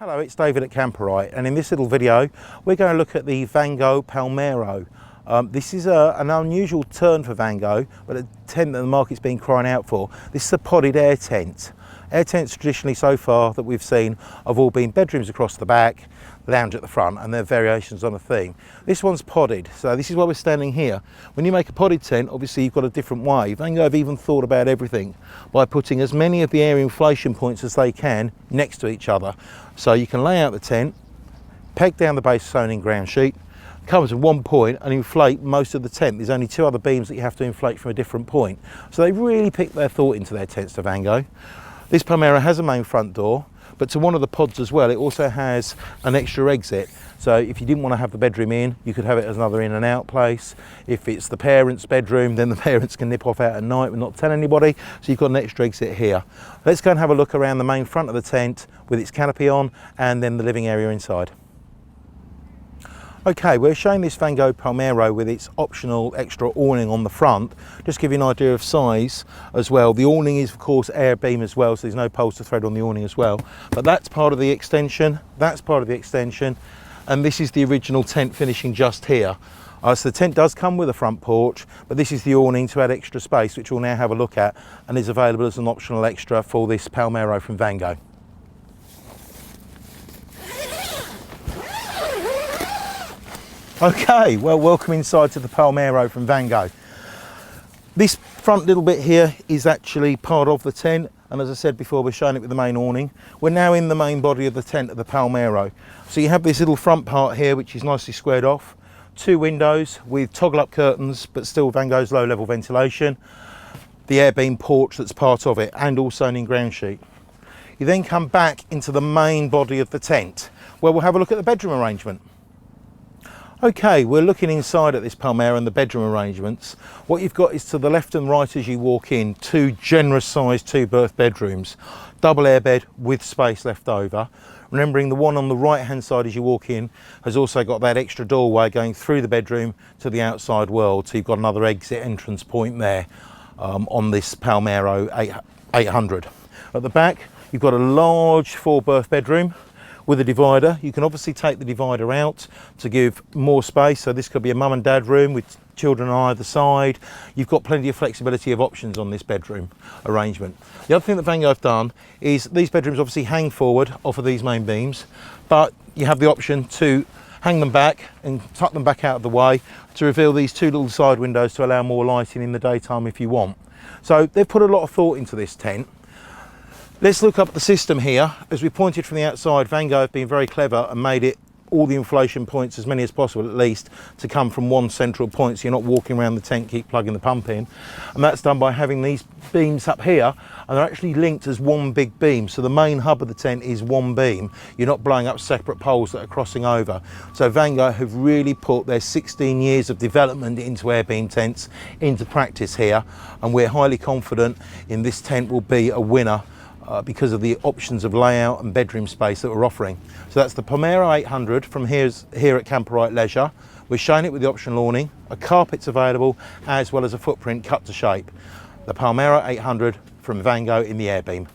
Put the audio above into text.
Hello, it's David at Camperite, and in this little video we're going to look at the Vango Palermo. This is an unusual turn for Vango, but a tent that the market's been crying out for. This is a podded air tent. Air tents traditionally so far that we've seen have all been bedrooms across the back, lounge at the front, and they're variations on a theme. This one's podded, so this is why we're standing here. When you make a podded tent, obviously you've got a different way. Vango have even thought about everything by putting as many of the air inflation points as they can next to each other. So you can lay out the tent, peg down the base sewn-in ground sheet, come to one point and inflate most of the tent. There's only two other beams that you have to inflate from a different point. So they really picked their thought into their tents to Vango. This Palermo has a main front door, but to one of the pods as well, it also has an extra exit. So if you didn't want to have the bedroom in, you could have it as another in and out place. If it's the parents' bedroom, then the parents can nip off out at night and not tell anybody. So you've got an extra exit here. Let's go and have a look around the main front of the tent with its canopy on and then the living area inside. Okay, we're showing this Vango Palermo with its optional extra awning on the front. Just to give you an idea of size as well. The awning is of course AirBeam as well, so there's no poles to thread on the awning as well. But that's part of the extension, that's part of the extension, and this is the original tent finishing just here. So the tent does come with a front porch, but this is the awning to add extra space, which we'll now have a look at, and is available as an optional extra for this Palermo from Vango. Okay, well, welcome inside to the Palermo from Vango. This front little bit here is actually part of the tent, and as I said before, we're showing it with the main awning. We're now in the main body of the tent of the Palermo. So you have this little front part here, which is nicely squared off. Two windows with toggle up curtains, but still Vango's low level ventilation. The AirBeam porch that's part of it, and also an in-ground sheet. You then come back into the main body of the tent, where we'll have a look at the bedroom arrangement. Okay, we're looking inside at this Palermo and the bedroom arrangements. What you've got is to the left and right as you walk in, two generous sized two berth bedrooms, double airbed with space left over. Remembering the one on the right hand side as you walk in has also got that extra doorway going through the bedroom to the outside world, so you've got another exit entrance point there on this Palermo 800. At the back you've got a large four berth bedroom with a divider. You can obviously take the divider out to give more space, so this could be a mum and dad room with children on either side. You've got plenty of flexibility of options on this bedroom arrangement. The other thing that Vango have done is these bedrooms obviously hang forward off of these main beams, but you have the option to hang them back and tuck them back out of the way to reveal these two little side windows to allow more lighting in the daytime if you want. So they've put a lot of thought into this tent. Let's look up the system here. As we pointed from the outside, Vango have been very clever and made it all the inflation points, as many as possible at least, to come from one central point, so you're not walking around the tent, keep plugging the pump in. And that's done by having these beams up here, and they're actually linked as one big beam. So the main hub of the tent is one beam. You're not blowing up separate poles that are crossing over. So Vango have really put their 16 years of development into AirBeam tents into practice here, and we're highly confident in this tent will be a winner because of the options of layout and bedroom space that we're offering. So that's the Palermo 800 from here at Camperite Leisure. We're showing it with the optional awning, a carpet's available, as well as a footprint cut to shape. The Palermo 800 from Vango in the AirBeam.